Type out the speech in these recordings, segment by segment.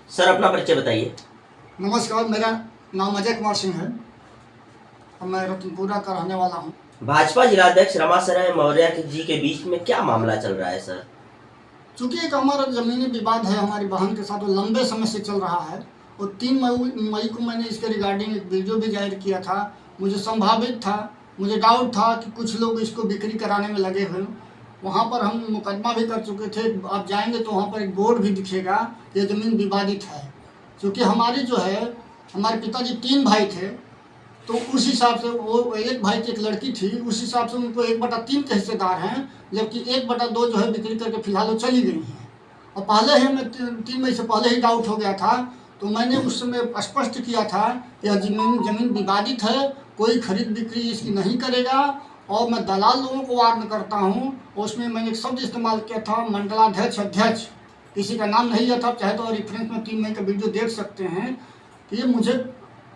Sir अपना परिचय बताइए। नमस्कार, मेरा नाम अजय कुमार सिंह है और मैं रतनपुरा का रहने वाला हूँ। भाजपा जिलाध्यक्ष रमाशरन मौर्य जी के बीच में क्या मामला चल रहा है सर? चूँकि एक हमारा ज़मीनी विवाद है हमारी बहन के साथ, वो लंबे समय से चल रहा है और 3 मई को मैंने इसके रिगार्डिंग एक वीडियो भी जाहिर किया था। मुझे संभावित था, मुझे डाउट था कि कुछ लोग इसको बिक्री कराने में लगे हुए। वहाँ पर हम मुकदमा भी कर चुके थे। आप जाएंगे तो वहाँ पर एक बोर्ड भी दिखेगा, ये ज़मीन विवादित है। क्योंकि हमारी जो है, हमारे पिताजी 3 भाई थे, तो उस हिसाब से वो एक भाई की एक लड़की थी, उस हिसाब से उनको 1/3 के हिस्सेदार हैं, जबकि 1/2 जो है बिक्री करके फिलहाल वो चली गई हैं। और पहले ही मैं 3 मई से पहले ही डाउट हो गया था, तो मैंने उस समय स्पष्ट किया था कि यह ज़मीन विवादित है, कोई खरीद बिक्री इसकी नहीं करेगा और मैं दलाल लोगों को वार्न करता हूँ। उसमें मैंने एक शब्द इस्तेमाल किया था, मंडलाध्यक्ष अध्यक्ष, किसी का नाम नहीं लिया था। चाहे तो रेफरेंस में 3 मई का वीडियो देख सकते हैं कि ये मुझे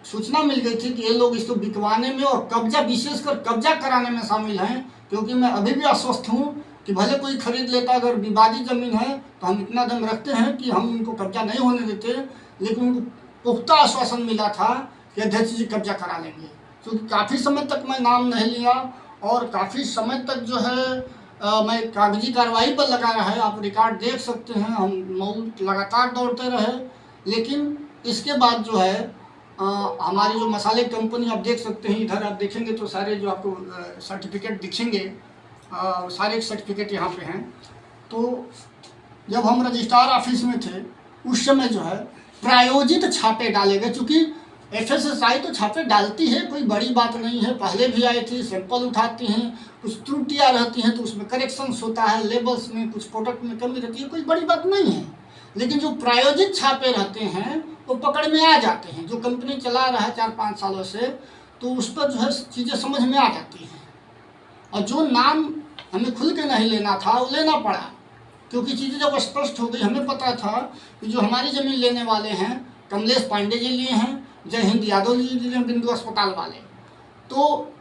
सूचना मिल गई थी कि ये लोग इसको बिकवाने में और कब्जा, विशेषकर कब्जा कराने में शामिल हैं। क्योंकि मैं अभी भी आश्वस्त हूँ कि भले कोई खरीद लेता, अगर विवादित ज़मीन है तो हम इतना दम रखते हैं कि हम उनको कब्जा नहीं होने देते, लेकिन उनको पुख्ता आश्वासन मिला था कि अध्यक्ष जी कब्जा करा लेंगे। क्योंकि काफ़ी समय तक मैं नाम नहीं लिया और काफ़ी समय तक जो है मैं कागजी कार्रवाई पर लगा रहा है। आप रिकॉर्ड देख सकते हैं, हम लगातार दौड़ते रहे। लेकिन इसके बाद जो है हमारी जो मसाले कंपनी, आप देख सकते हैं, इधर आप देखेंगे तो सारे जो आपको सर्टिफिकेट दिखेंगे, सारे सर्टिफिकेट यहाँ पे हैं। तो जब हम रजिस्ट्रार ऑफिस में थे उस समय जो है प्रायोजित छापे डाले गए। चूँकि FSSAI तो छापे डालती है, कोई बड़ी बात नहीं है, पहले भी आई थी, सैंपल उठाती हैं, कुछ त्रुटियाँ रहती हैं तो उसमें करेक्शंस होता है, लेबल्स में कुछ प्रोडक्ट में कमी रहती है, कोई बड़ी बात नहीं है। लेकिन जो प्रायोजित छापे रहते हैं वो पकड़ में आ जाते हैं। जो कंपनी चला रहा है 4-5 सालों से, तो उस पर जो है चीज़ें समझ में आ जाती हैं। और जो नाम हमें खुल के नहीं लेना था वो लेना पड़ा, क्योंकि चीज़ें जब स्पष्ट हो गई, हमें पता था कि जो हमारी ज़मीन लेने वाले हैं कमलेश पांडे जी लिए हैं, जय हिंद यादव जी लिए हैं, बिंदु अस्पताल वाले। तो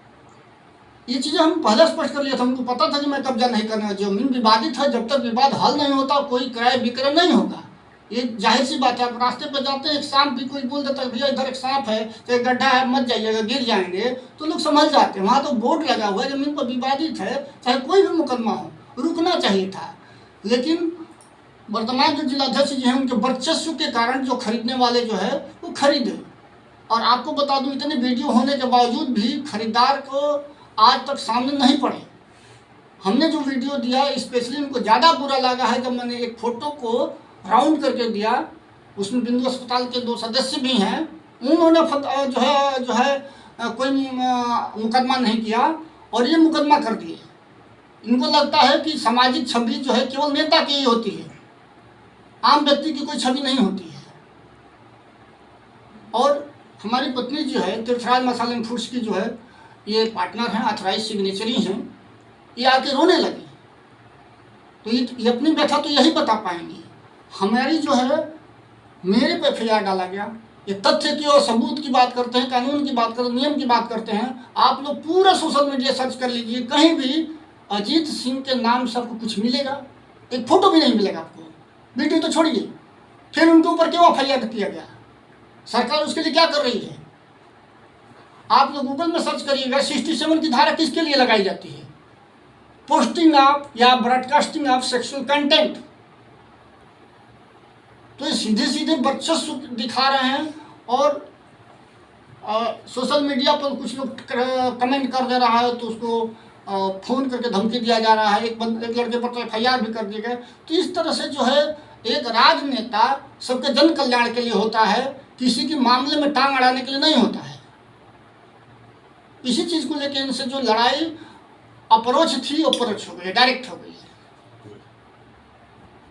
ये चीज़ें हम पहले स्पष्ट कर लिया था, हमको पता था कि मैं कब्जा नहीं करने वाला। ज़मीन विवादित है, जब तक विवाद हल नहीं होता कोई क्रय विक्रय नहीं होगा। ये जाहिर सी बात है। आप रास्ते पर जाते हैं, एक सांप भी कोई बोल देता है भैया इधर एक सांप है, तो एक गड्ढा है, मत जाइएगा, गिर जाएंगे, तो लोग समझ जाते हैं। वहाँ तो बोर्ड लगा हुआ है, ज़मीन पर विवादित है, चाहे कोई भी मुकदमा हो, रुकना चाहिए था। लेकिन वर्तमान जो जिलाध्यक्ष जी हैं उनके वर्चस्व के कारण जो खरीदने वाले जो है वो खरीदे। और आपको बता दूं, इतने वीडियो होने के बावजूद भी खरीदार को आज तक सामने नहीं पड़े। हमने जो वीडियो दिया, स्पेशली उनको ज़्यादा बुरा लगा है जब मैंने एक फ़ोटो को राउंड करके दिया, उसमें बिंदु अस्पताल के 2 सदस्य भी हैं, उन्होंने जो है कोई मुकदमा नहीं किया और ये मुकदमा कर दिए। इनको लगता है कि सामाजिक छवि जो है केवल नेता की ही होती है, आम व्यक्ति की कोई छवि नहीं होती है। और हमारी पत्नी जो है तीर्थराज मसाले एंड फूड्स की जो है ये पार्टनर हैं, ऑथराइज सिग्नेचरी हैं, ये आके रोने लगी। तो ये अपनी व्यथा तो यही बता पाएंगी। हमारी जो है मेरे पे FIR डाला गया। ये तथ्य की और सबूत की बात करते हैं, कानून की बात करते हैं, नियम की बात करते हैं। आप लोग पूरा सोशल मीडिया सर्च कर लीजिए, कहीं भी अजीत सिंह के नाम से आपको कुछ मिलेगा, एक फ़ोटो भी नहीं मिलेगा आपको। वीडियो तो छोड़िए, फिर उनके ऊपर क्यों FIR किया गया? सरकार उसके लिए क्या कर रही है? आप लोग गूगल में सर्च करिएगा, 67 की धारा किसके लिए लगाई जाती है? पोस्टिंग ऑफ या ब्रॉडकास्टिंग ऑफ सेक्सुअल कंटेंट। तो ये सीधे सीधे वर्चस्व दिखा रहे हैं। और सोशल मीडिया पर कुछ लोग कमेंट कर दे रहा है तो उसको फ़ोन करके धमकी दिया जा रहा है। एक लड़के पर तो FIR भी कर दिए गए। तो इस तरह से जो है एक राजनेता सबके जन कल्याण के लिए होता है, किसी के मामले में टांग अड़ाने के लिए नहीं होता है। इसी चीज़ को लेकर इनसे जो लड़ाई अप्रोच थी वो परोक्ष हो गई, डायरेक्ट हो गई है।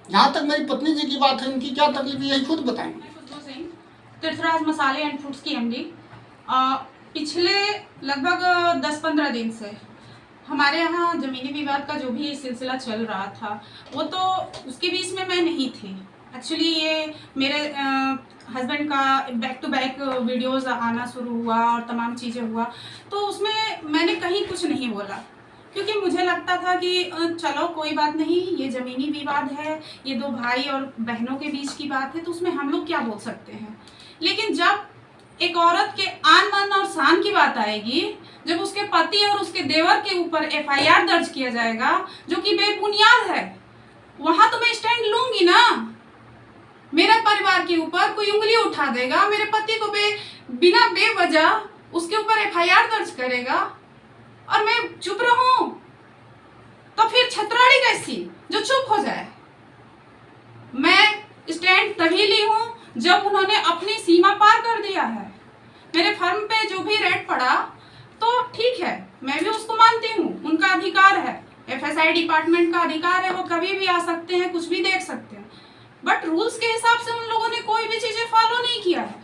जहाँ तक मेरी पत्नी जी की बात है, इनकी क्या तकलीफ है यही खुद बताएंगे। तीर्थराज मसाले एंड फूड्स की MD पिछले लगभग 10-15 दिन से हमारे यहाँ ज़मीनी विवाद का जो भी सिलसिला चल रहा था, वो तो उसके बीच में मैं नहीं थी। एक्चुअली ये मेरे हस्बैंड का बैक टू बैक वीडियोस आना शुरू हुआ और तमाम चीज़ें हुआ, तो उसमें मैंने कहीं कुछ नहीं बोला, क्योंकि मुझे लगता था कि चलो कोई बात नहीं, ये ज़मीनी विवाद है, ये दो भाई और बहनों के बीच की बात है, तो उसमें हम लोग क्या बोल सकते हैं। लेकिन जब एक औरत के आन मन और शान की बात आएगी, जब उसके पति और उसके देवर के ऊपर एफआईआर दर्ज किया जाएगा जो कि बेबुनियाद है, वहां तो मैं स्टैंड लूंगी ना। मेरे परिवार के ऊपर कोई उंगली उठा देगा, मेरे पति को बिना बेवजह उसके ऊपर एफआईआर दर्ज करेगा और मैं चुप रहूं, तो फिर छतराड़ी कैसी जो चुप हो जाए। मैं स्टैंड तभी ली हूं जब उन्होंने अपनी सीमा पार कर दिया है। मेरे फर्म पे जो भी रेट पड़ा तो ठीक है, मैं भी उसको मानती हूँ, उनका अधिकार है, एफएसआई डिपार्टमेंट का अधिकार है, वो कभी भी आ सकते हैं, कुछ भी देख सकते हैं। बट रूल्स के हिसाब से उन लोगों ने कोई भी चीजें फॉलो नहीं किया है।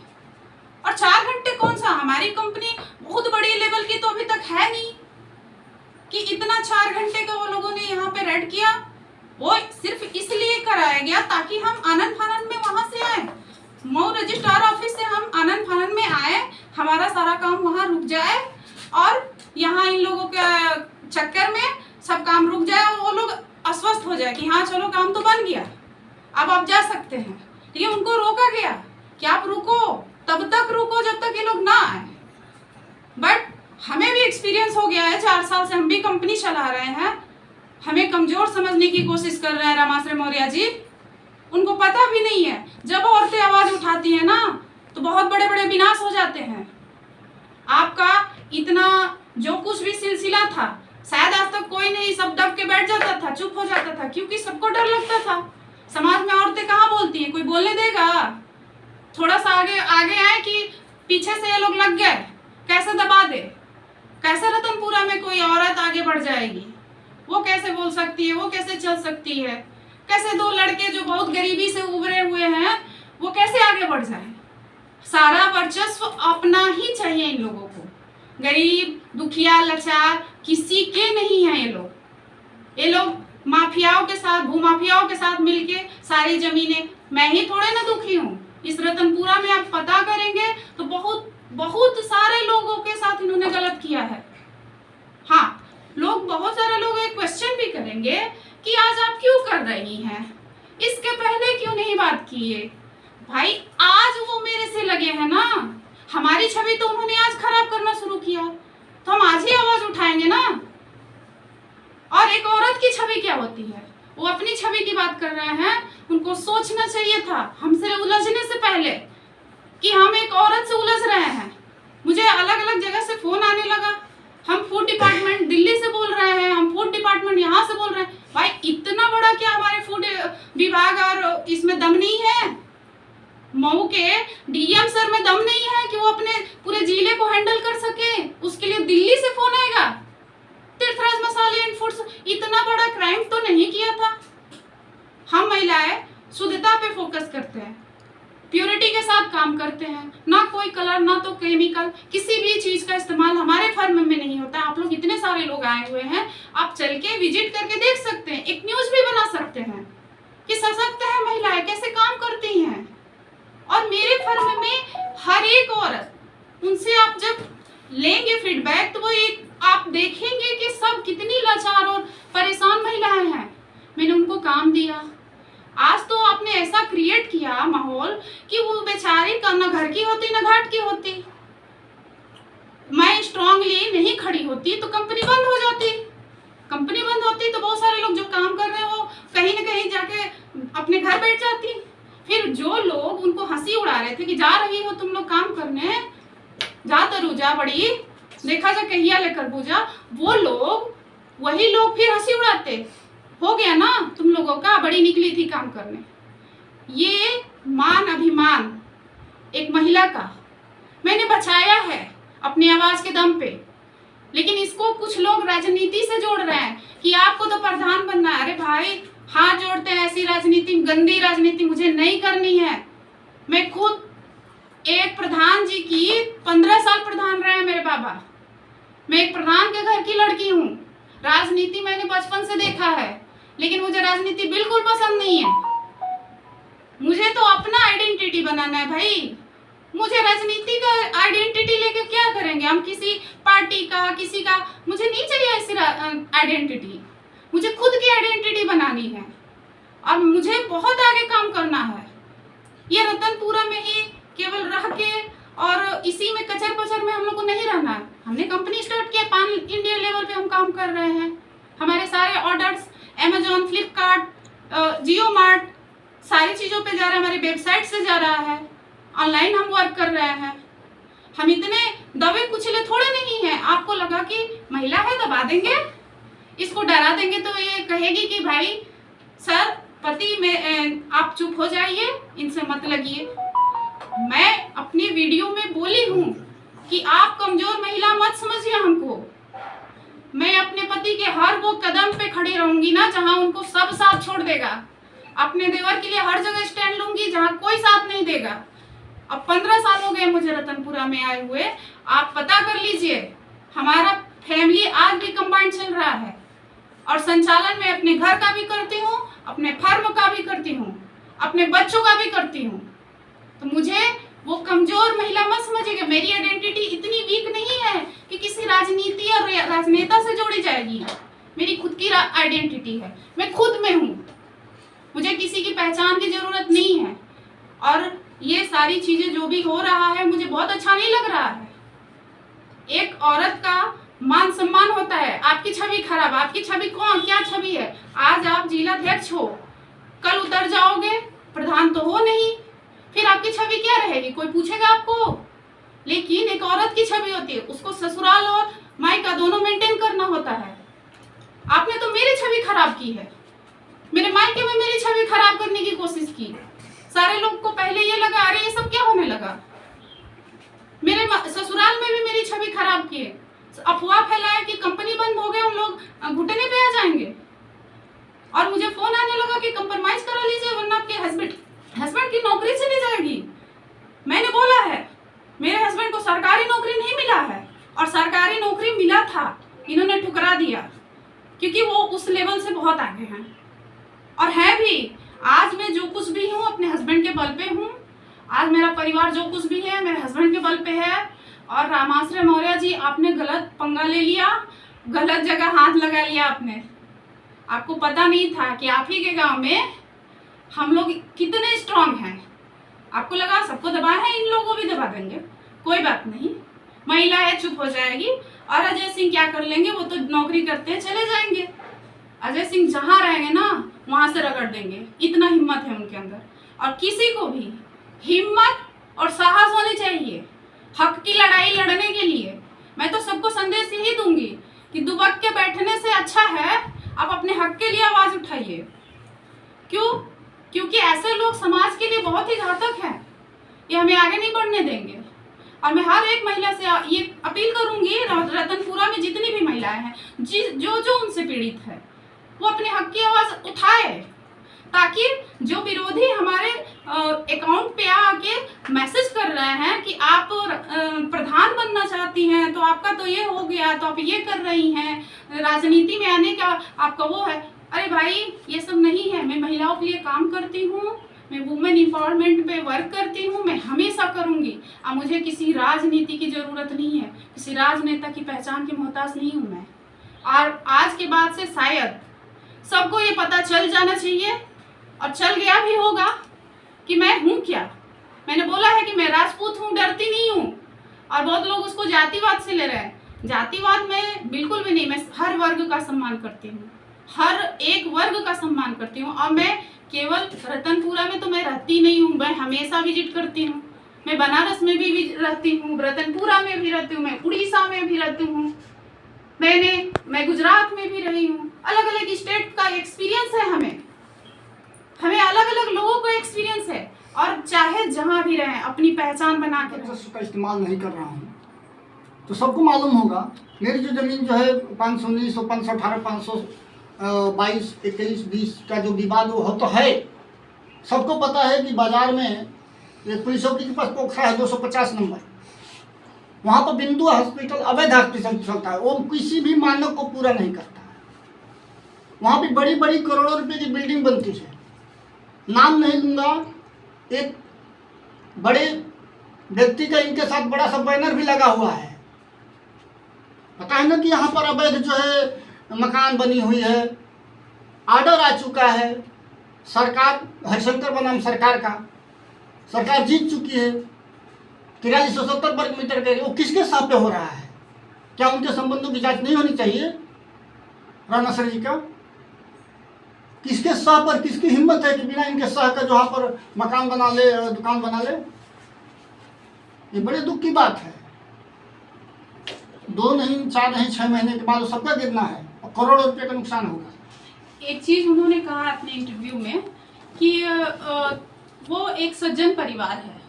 और 4 घंटे कौन सा, हमारी कंपनी बहुत बड़ी लेवल की तो अभी तक है नहीं कि इतना 4 घंटे का वो लोगों ने यहाँ पे रेड किया। वो सिर्फ इसलिए कराया गया ताकि हम आनंद फानंद में वहां से आए, मऊ रजिस्ट्रार ऑफिस से हम आनंद फानंद में आए, हमारा सारा काम वहां रुक जाए और यहाँ इन लोगों के चक्कर में सब काम रुक जाए और वो लोग अस्वस्थ हो जाए कि हाँ चलो काम तो बन गया, अब आप जा सकते हैं। लेकिन उनको रोका गया कि आप रुको, तब तक रुको जब तक ये लोग ना आए। बट हमें भी एक्सपीरियंस हो गया है, 4 साल से हम भी कंपनी चला रहे हैं, हमें कमजोर समझने की कोशिश कर रहे हैं रमाश्रय मौर्य जी। उनको पता भी नहीं है जब औरतें आवाज उठाती हैं ना तो बहुत बड़े बड़े विनाश हो जाते हैं। आपका इतना जो कुछ भी सिलसिला था शायद आज तक कोई नहीं, सब दब के बैठ जाता था, चुप हो जाता था, क्योंकि सबको डर लगता था। समाज में औरतें कहाँ बोलती हैं, कोई बोलने देगा। थोड़ा सा आगे आगे आए कि पीछे से ये लोग लग गए, कैसे दबा दे, कैसे रतनपुरा में कोई औरत आगे बढ़ जाएगी, वो कैसे बोल सकती है, वो कैसे चल सकती है, कैसे 2 लड़के जो बहुत गरीबी से उभरे हुए हैं वो कैसे आगे बढ़ जाए। सारा वर्चस्व अपना ही चाहिए इन लोगों को, गरीब दुखिया लाचार किसी के नहीं है। ये लोग माफियाओं के साथ, भूमाफियाओं के साथ मिलके सारी जमीनें, मैं ही थोड़े ना दुखी हूँ। इस रतनपुरा में आप पता करेंगे तो बहुत बहुत सारे लोगों के साथ इन्होंने गलत किया है। हाँ, लोग, बहुत सारे लोग एक क्वेश्चन भी करेंगे कि आज आप क्यों कर रही हैं, इसके पहले क्यों नहीं बात किए। भाई आज वो मेरे से लगे हैं ना, हमारी छवि तो उन्होंने आज खराब करना शुरू किया, तो हम आज ही आवाज उठाएंगे ना। और एक औरत की छवि क्या होती है, वो अपनी छवि की बात कर रहे हैं। उनको सोचना चाहिए था हमसे उलझने से पहले कि हम एक औरत से उलझ रहे हैं। मुझे अलग अलग जगह से फोन आने लगा, हम फूड डिपार्टमेंट दिल्ली से बोल रहे हैं, हम फूड डिपार्टमेंट यहाँ से बोल रहे हैं। भाई इतना बड़ा क्या हमारे फूड विभाग और इसमें दम नहीं है, मऊ के डीएम सर में दम नहीं है कि वो अपने पूरे जिले को हैंडल कर सके। उसके लिए दिल्ली से फोन आएगा। तीर्थराज मसाले एंड फूड्स इतना बड़ा क्राइम तो नहीं किया था। हम महिलाएं शुद्धता पे फोकस करते हैं, प्योरिटी के साथ काम करते हैं, ना कोई कलर ना तो केमिकल, किसी भी चीज का इस्तेमाल हमारे फर्म में नहीं होता। आप लोग इतने सारे लोग आए हुए हैं, आप चल के विजिट करके देख सकते हैं, एक न्यूज भी बना सकते हैं कि सशक्त है महिलाएं, कैसे काम करती हैं। और मेरे फर्म में हर एक औरत, उनसे आप जब लेंगे फीडबैक तो वो एक आप देखेंगे कि सब कितनी लाचार और परेशान महिलाएं हैं। मैंने उनको काम दिया। आज तो आपने ऐसा क्रिएट किया माहौल कि वो बेचारी का न घर की होती न घाट की होती। मैं स्ट्रांगली नहीं खड़ी होती तो कंपनी बंद हो जाती। कंपनी बंद होती तो बहुत सारे लोग जो काम कर रहे हैं वो कहीं न कहीं जाके अपने घर बैठ जाती। फिर जो लोग उनको हंसी उड़ा रहे थे कि जा रही हो तुम लोग काम करने, जा तरुजा बड़ी, देखा जा कहिया लेकर पूजा, वो लोग, वही लोग फिर हंसी उड़ाते। हो गया ना तुम लोगों का, बड़ी निकली थी काम करने। ये मान अभिमान एक महिला का मैंने बचाया है अपनी आवाज के दम पे। लेकिन इसको कुछ लोग राजनीति से जोड़ रहे हैं कि आपको तो प्रधान बनना है। अरे भाई हाथ जोड़ते हैं, ऐसी राजनीति, गंदी राजनीति मुझे नहीं करनी है। मैं खुद एक प्रधान जी की 15 साल प्रधान रहे हैं मेरे बाबा। मैं एक प्रधान के घर की लड़की हूँ। राजनीति मैंने बचपन से देखा है, लेकिन मुझे राजनीति बिल्कुल पसंद नहीं है। मुझे तो अपना आइडेंटिटी बनाना है भाई। मुझे राजनीति का आइडेंटिटी लेके क्या करेंगे? हम किसी पार्टी का, किसी का मुझे नहीं चाहिए ऐसी आइडेंटिटी। मुझे खुद की आइडेंटिटी बनानी है और मुझे बहुत आगे काम करना है। ये रतनपुरा में ही केवल रह के और इसी में कचर पचर में हम लोग को नहीं रहना है। हमने कंपनी स्टार्ट किया, पान इंडिया लेवल पे हम काम कर रहे हैं। हमारे सारे ऑर्डर्स अमेजोन, फ्लिपकार्ट, जियो मार्ट सारी चीज़ों पे जा रहा है, हमारी वेबसाइट से जा रहा है, ऑनलाइन हम वर्क कर रहे हैं। हम इतने दबे कुचले थोड़े नहीं हैं। आपको लगा कि महिला है दबा देंगे, इसको डरा देंगे तो ये कहेगी कि भाई सर पति में आप चुप हो जाइए, इनसे मत लगिए। मैं अपनी वीडियो में बोली हूँ कि आप कमजोर महिला मत समझिए हमको। मैं अपने पति के हर वो कदम पे खड़ी रहूंगी ना जहाँ उनको सब साथ छोड़ देगा। अपने देवर के लिए हर जगह स्टैंड लूंगी जहाँ कोई साथ नहीं देगा। अब 15 साल हो गए मुझे रतनपुरा में आए हुए। आप पता कर लीजिए, हमारा फैमिली आज भी कंबाइंड चल रहा है और संचालन में अपने घर का भी करती हूँ, अपने फर्म का भी करती हूँ, अपने बच्चों का भी करती हूँ। तो मुझे वो कमजोर महिला मत समझिएगा। मेरी आइडेंटिटी इतनी वीक नहीं है कि किसी राजनीति और राजनेता से जोड़ी जाएगी। मेरी खुद की आइडेंटिटी है, मैं खुद में हूँ, मुझे किसी की पहचान की जरूरत नहीं है। और ये सारी चीजें जो भी हो रहा है मुझे बहुत अच्छा नहीं लग रहा है। एक औरत का मान सम्मान होता है। आपकी छवि खराब, आपकी छवि कौन क्या छवि है? आज आप जिलाध्यक्ष हो, कल उतर जाओगे, प्रधान तो हो नहीं, फिर आपकी छवि क्या रहेगी? कोई पूछेगा आपको? लेकिन एक औरत की छवि होती है, उसको ससुराल और मायका दोनों मेंटेन करना होता है। आपने तो मेरी छवि खराब की है, मेरे मायके में मेरी छवि खराब करने की कोशिश की। सारे लोग को पहले ये लगा अरे ये सब क्या होने लगा। मेरे ससुराल में भी मेरी छवि खराब की है। अफवाह फैलाया कि कंपनी बंद हो गए, उन लोग घुटने पे आ जाएंगे। और मुझे फोन आने लगा कि कंप्रोमाइज करा लीजिए वरना आपके हस्बैंड की नौकरी चली जाएगी। मैंने बोला है मेरे हस्बैंड को सरकारी नौकरी नहीं मिला है, और सरकारी नौकरी मिला था, इन्होंने ठुकरा दिया क्योंकि वो उस लेवल से बहुत आगे हैं और है भी। आज मैं जो कुछ भी हूँ अपने हस्बैंड के बल पे हूँ। आज मेरा परिवार जो कुछ भी है मेरे हस्बैंड के बल पे है। और रामाश्रय मौर्य जी, आपने गलत पंगा ले लिया, गलत जगह हाथ लगा लिया आपने। आपको पता नहीं था कि आप ही के गांव में हम लोग कितने स्ट्रांग हैं। आपको लगा सबको दबाया है, इन लोगों को भी दबा देंगे, कोई बात नहीं, महिला है चुप हो जाएगी। और अजय सिंह क्या कर लेंगे, वो तो नौकरी करते हैं चले जाएंगे। अजय सिंह जहाँ रहेंगे ना वहाँ से रगड़ देंगे, इतना हिम्मत है उनके अंदर। और किसी को भी हिम्मत और साहस होने चाहिए हक की लड़ाई लड़ने के लिए। मैं तो सबको संदेश यही दूंगी कि दुबक के बैठने से अच्छा है आप अपने हक के लिए आवाज उठाइए। क्यों? क्योंकि ऐसे लोग समाज के लिए बहुत ही घातक हैं, ये हमें आगे नहीं बढ़ने देंगे। और मैं हर एक महिला से ये अपील करूंगी, रतनपुरा में जितनी भी महिलाएं हैं जो उनसे पीड़ित है वो अपने हक की आवाज उठाए, ताकि जो विरोधी हमारे अकाउंट पे आके मैसेज कर रहे हैं कि आप प्रधान बनना चाहती हैं तो आपका तो ये हो गया, तो आप ये कर रही हैं, राजनीति में आने का आपका वो है। अरे भाई ये सब नहीं है। मैं महिलाओं के लिए काम करती हूँ, मैं वुमेन एम्पावरमेंट पे वर्क करती हूँ, मैं हमेशा करूँगी। अब मुझे किसी राजनीति की ज़रूरत नहीं है, किसी राजनेता की पहचान की मोहताज नहीं हूँ मैं। और आज के बाद से शायद सबको ये पता चल जाना चाहिए, और चल गया भी होगा कि मैं हूँ क्या। मैंने बोला है कि मैं राजपूत हूँ, डरती नहीं हूँ। और बहुत लोग उसको जातिवाद से ले रहे हैं। जातिवाद में बिल्कुल भी नहीं, मैं हर वर्ग का सम्मान करती हूँ, हर एक वर्ग का सम्मान करती हूँ। और मैं केवल रतनपुरा में तो मैं रहती नहीं हूँ, मैं हमेशा विजिट करती हूँ। मैं बनारस में भी रहती हूँ, रतनपुरा में भी रहती हूँ, मैं उड़ीसा में भी रहती हूँ, मैं गुजरात में भी रही हूँ। अलग अलग स्टेट का एक्सपीरियंस है हमें अलग अलग लोगों का एक्सपीरियंस है। और चाहे जहाँ भी रहें अपनी पहचान बना के वर्चस्व का इस्तेमाल नहीं कर रहा हूँ। तो सबको मालूम होगा मेरी जो ज़मीन जो है 519 और 518 522 21 20 का जो विवाद वो हो तो है। सबको पता है कि बाजार में एक पुलिस चौकी के पास पोखरा है 250 नंबर, वहाँ पर बिंदु हॉस्पिटल अवैध हॉस्पिटल चलता है, वो किसी भी मानक को पूरा नहीं करता है। वहाँ पे बड़ी बड़ी करोड़ों रुपए की बिल्डिंग बनती है, नाम नहीं लूँगा। एक बड़े व्यक्ति का इनके साथ बड़ा सा बैनर भी लगा हुआ है, पता है ना कि यहाँ पर अवैध जो है मकान बनी हुई है, ऑर्डर आ चुका है, सरकार हरिशंकर बनाम सरकार का, सरकार जीत चुकी है 4370 वर्ग मीटर के। वो किसके साथ पे हो रहा है? क्या उनके संबंधों की जांच नहीं होनी चाहिए राणा सर जी का? किसके सह पर किसकी हिम्मत है कि बिना इनके सह का जो यहाँ पर मकान बना ले, दुकान बना ले? ये बड़े दुख की बात है। 2 नहीं 4 नहीं 6 महीने के बाद सबका गिरना है और करोड़ों रुपए का नुकसान होगा। एक चीज़ उन्होंने कहा अपने इंटरव्यू में कि वो एक सज्जन परिवार है।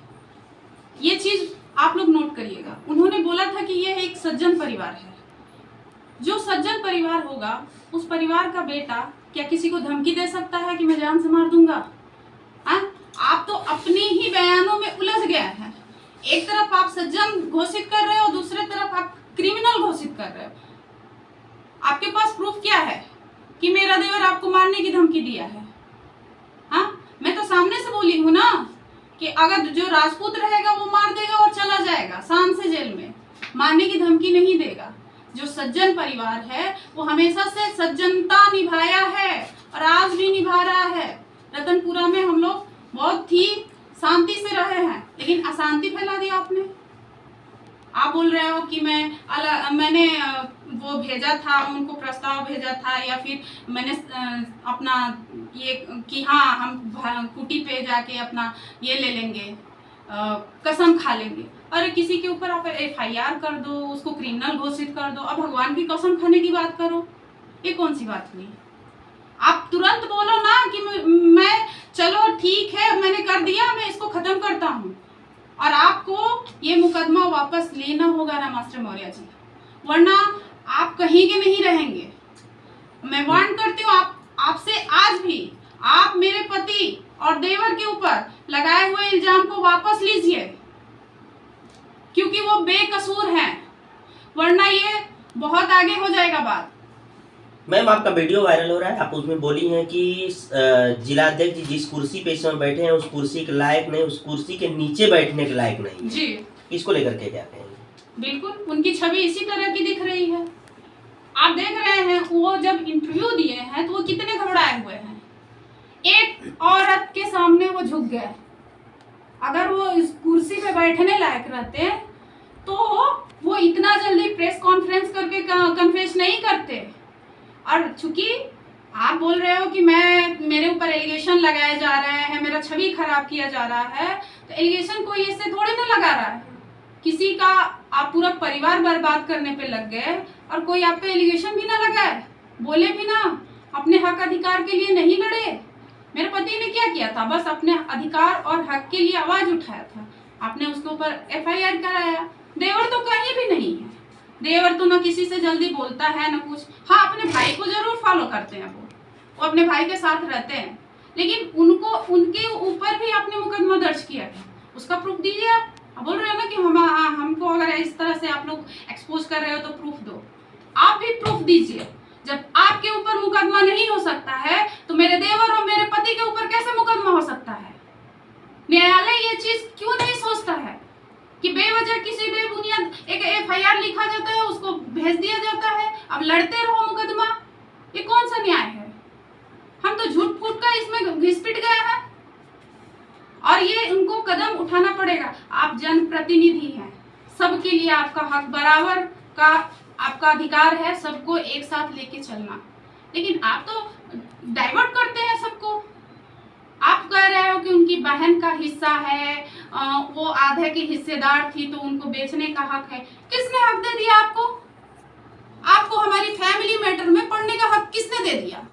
ये चीज़ आप लोग नोट करिएगा। उन्होंने बोला था कि यह एक सज्जन परिवार है। जो सज्जन परिवार होगा, उस परिवार का बेटा क्या किसी को धमकी दे सकता है कि मैं जान से मार दूंगा? आप तो अपने ही बयानों में उलझ गए हैं। एक तरफ आप सज्जन घोषित कर रहे हो, दूसरे तरफ आप क्रिमिनल घोषित कर रहे हो। आपके पास प्रूफ क्या है कि मेरा देवर आपको मारने की धमकी दिया है? मैं तो सामने से बोली हूँ ना कि अगर जो राजपूत रहेगा वो मार देगा और चला जाएगा शान से जेल में, मारने की धमकी नहीं देगा। जो सज्जन परिवार है वो हमेशा से सज्जनता निभाया है और आज भी निभा रहा है। रतनपुरा में हम लोग बहुत ही शांति से रहे हैं, लेकिन अशांति फैला दिया आपने। आप बोल रहे हो कि मैंने वो भेजा था, उनको प्रस्ताव भेजा था, या फिर मैंने अपना ये कि हाँ हम कुटी पे जाके अपना ये ले लेंगे, कसम खा लेंगे। अरे किसी के ऊपर आप FIR कर दो, उसको क्रिमिनल घोषित कर दो, अब भगवान की कसम खाने की बात करो, ये कौन सी बात हुई? आप तुरंत बोलो ना कि मैं चलो ठीक है मैंने कर दिया, मैं इसको खत्म करता हूँ। और आपको ये मुकदमा वापस लेना होगा ना मास्टर मौर्य जी, वरना आप कहीं के नहीं रहेंगे। मैं वार्न करती हूँ आपसे आज भी, आप मेरे पति और देवर के ऊपर लगाए हुए इल्जाम को वापस लीजिए, क्योंकि वो बेकसूर हैं, वरना ये बहुत आगे हो जाएगा बात। मैम आपका वीडियो वायरल हो रहा है, आप उसमें बोली हैं कि जिलाध्यक्ष जी जिस कुर्सी पे इस समय बैठे हैं उस कुर्सी के लायक नहीं, उस कुर्सी के नीचे बैठने के लायक नहीं जी। इसको लेकर के क्या कहेंगे? बिल्कुल, उनकी छवि इसी तरह की दिख रही है। आप देख रहे हैं वो जब इंटरव्यू दिए हैं तो वो कितने घबराए हुए हैं। एक औरत के सामने वो झुक गए। अगर वो इस कुर्सी पे बैठने लायक रहते तो वो इतना जल्दी प्रेस कॉन्फ्रेंस करके कन्फेस नहीं करते। और चूंकि आप बोल रहे हो कि मेरे ऊपर एलिगेशन लगाए जा रहे हैं, मेरा छवि खराब किया जा रहा है, तो एलिगेशन कोई इससे थोड़ी ना लगा रहा है। किसी का आप पूरा परिवार बर्बाद करने पे लग गए और कोई आप पे एलिगेशन भी ना लगाए, बोले भी ना, अपने हक अधिकार के लिए नहीं लड़े। मेरे पति ने क्या किया था? बस अपने अधिकार और हक के लिए आवाज उठाया था। आपने उसके ऊपर FIR कराया। देवर तो कहीं भी नहीं है। देवर तो ना किसी से जल्दी बोलता है ना कुछ। हाँ, अपने भाई को जरूर फॉलो करते हैं, वो अपने भाई के साथ रहते हैं, लेकिन उनके ऊपर भी आपने मुकदमा दर्ज किया है। उसका प्रूफ दीजिए। आप बोल रहे हो ना कि हमको अगर इस तरह से आप लोग एक्सपोज कर रहे हो तो प्रूफ दो। आप भी प्रूफ दीजिए। जब आपके ऊपर मुकदमा नहीं हो सकता है तो मेरे देवर और मेरे पति के ऊपर कैसे मुकदमा हो सकता है? न्यायालय ये चीज क्यों नहीं सोचता है कि बेवजह किसी बेबुनियाद एक FIR लिखा जाता है, उसको भेज दिया जाता है, अब लड़ते रहो मुकदमा? ये कौन सा न्याय है? हम तो झूठ फूट का इसमें घिसपिट गए हैं और ये उनको कदम उठाना पड़ेगा। आप जनप्रतिनिधि हैं, सबके लिए आपका हक बराबर का आपका अधिकार है, सबको एक साथ लेके चलना, लेकिन आप तो डाइवर्ट करते हैं सबको। आप कह रहे हो कि उनकी बहन का हिस्सा है, वो आधे की हिस्सेदार थी तो उनको बेचने का हक है। किसने हक दे दिया आपको? आपको हमारी फैमिली मैटर में पढ़ने का हक किसने दे दिया?